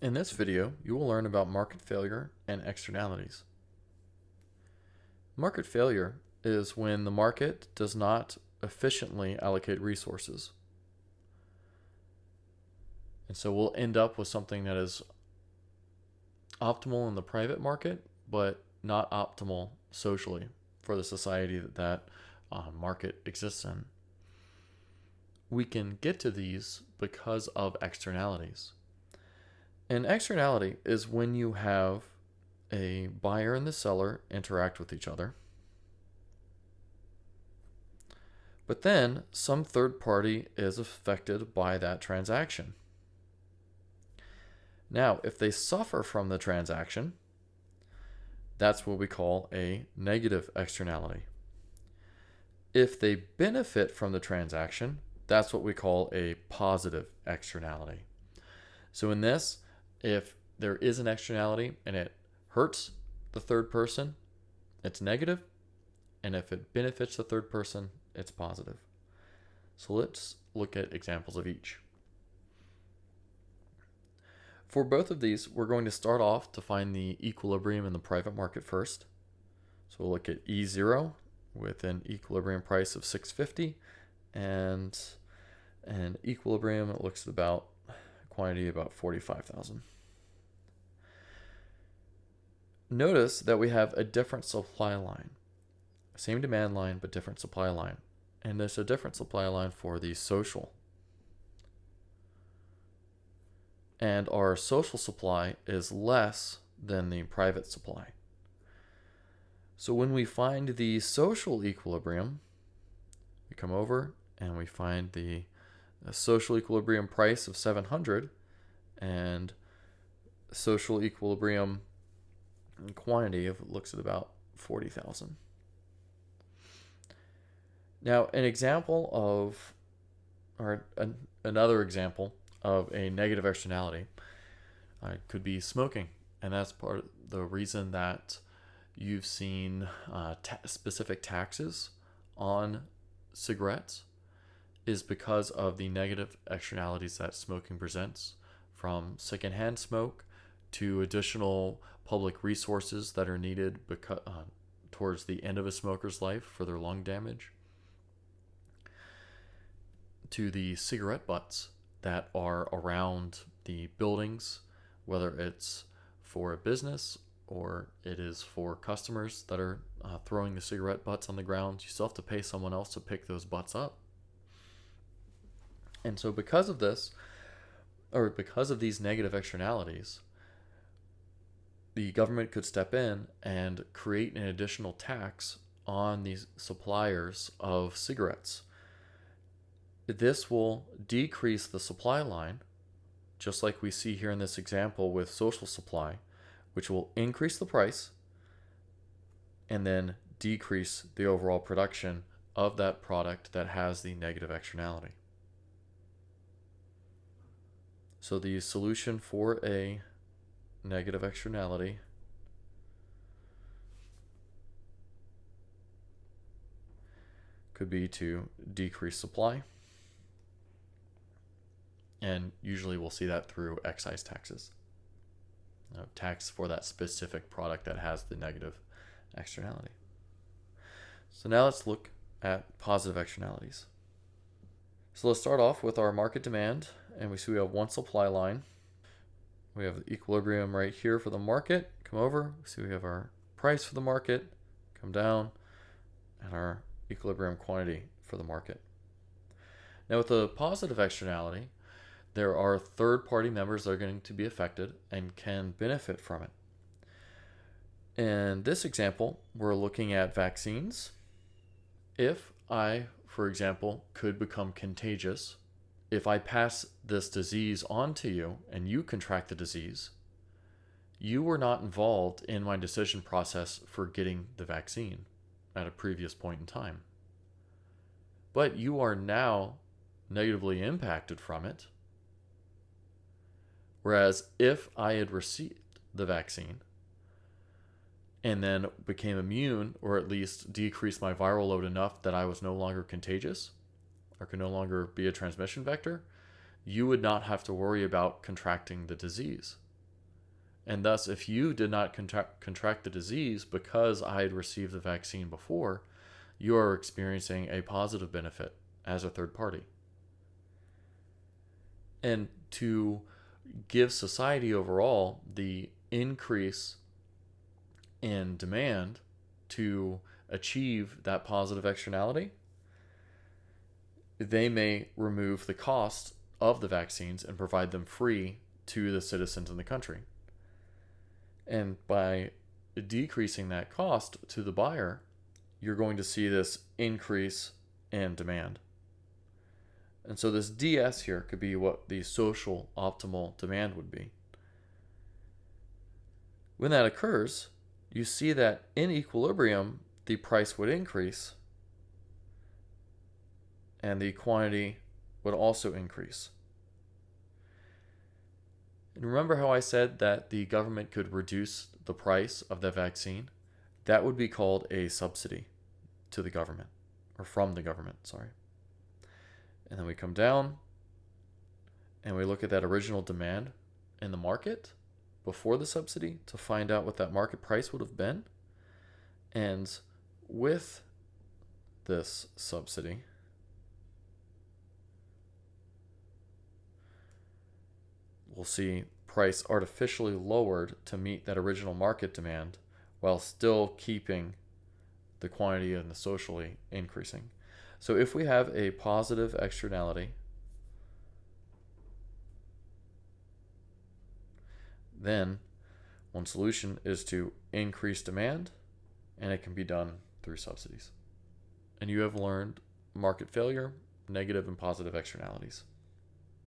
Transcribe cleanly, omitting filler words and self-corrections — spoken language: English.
In this video, you will learn about market failure and externalities. Market failure is when the market does not efficiently allocate resources. And so we'll end up with something that is optimal in the private market, but not optimal socially for the society that market exists in. We can get to these because of externalities. An externality is when you have a buyer and the seller interact with each other, but then some third party is affected by that transaction. Now, if they suffer from the transaction, that's what we call a negative externality. If they benefit from the transaction, that's what we call a positive externality. So in this, if there is an externality and it hurts the third person, it's negative. And if it benefits the third person, it's positive. So let's look at examples of each. For both of these, we're going to start off to find the equilibrium in the private market first. So we'll look at E0 with an equilibrium price of 650 and an equilibrium, it looks at about quantity about 45,000. Notice that we have a different supply line. Same demand line, but different supply line. And there's a different supply line for the social. And our social supply is less than the private supply. So when we find the social equilibrium, we come over and we find the social equilibrium price of 700 and social equilibrium quantity of looks at about 40,000. Now, another example of a negative externality could be smoking, and that's part of the reason that you've seen specific taxes on cigarettes is because of the negative externalities that smoking presents, from secondhand smoke to additional public resources that are needed towards the end of a smoker's life for their lung damage, to the cigarette butts that are around the buildings, whether it's for a business or it is for customers that are throwing the cigarette butts on the ground. You still have to pay someone else to pick those butts up. And so because of this, or because of these negative externalities, the government could step in and create an additional tax on these suppliers of cigarettes. This will decrease the supply line, just like we see here in this example with social supply, which will increase the price and then decrease the overall production of that product that has the negative externality. So the solution for a negative externality could be to decrease supply. And usually we'll see that through excise taxes. Tax for that specific product that has the negative externality. So now let's look at positive externalities. So let's start off with our market demand, and we see we have one supply line. We have the equilibrium right here for the market. Come over, see we have our price for the market, come down, and our equilibrium quantity for the market. Now with the positive externality, there are third-party members that are going to be affected and can benefit from it. In this example, we're looking at vaccines. If I, for example, could become contagious, if I pass this disease on to you and you contract the disease, you were not involved in my decision process for getting the vaccine at a previous point in time. But you are now negatively impacted from it. Whereas if I had received the vaccine and then became immune, or at least decreased my viral load enough that I was no longer contagious or could no longer be a transmission vector, you would not have to worry about contracting the disease. And thus, if you did not contract the disease because I had received the vaccine before, you are experiencing a positive benefit as a third party. And to give society overall the increase in demand to achieve that positive externality, they may remove the cost of the vaccines and provide them free to the citizens in the country. And by decreasing that cost to the buyer, you're going to see this increase in demand. And so this DS here could be what the social optimal demand would be. When that occurs, you see that in equilibrium, the price would increase and the quantity would also increase. And remember how I said that the government could reduce the price of the vaccine? That would be called a subsidy to the government, or from the government, sorry. And then we come down and we look at that original demand in the market before the subsidy to find out what that market price would have been. And with this subsidy, we'll see price artificially lowered to meet that original market demand while still keeping the quantity and the socially increasing. So if we have a positive externality, then one solution is to increase demand, and it can be done through subsidies. And you have learned market failure, negative and positive externalities.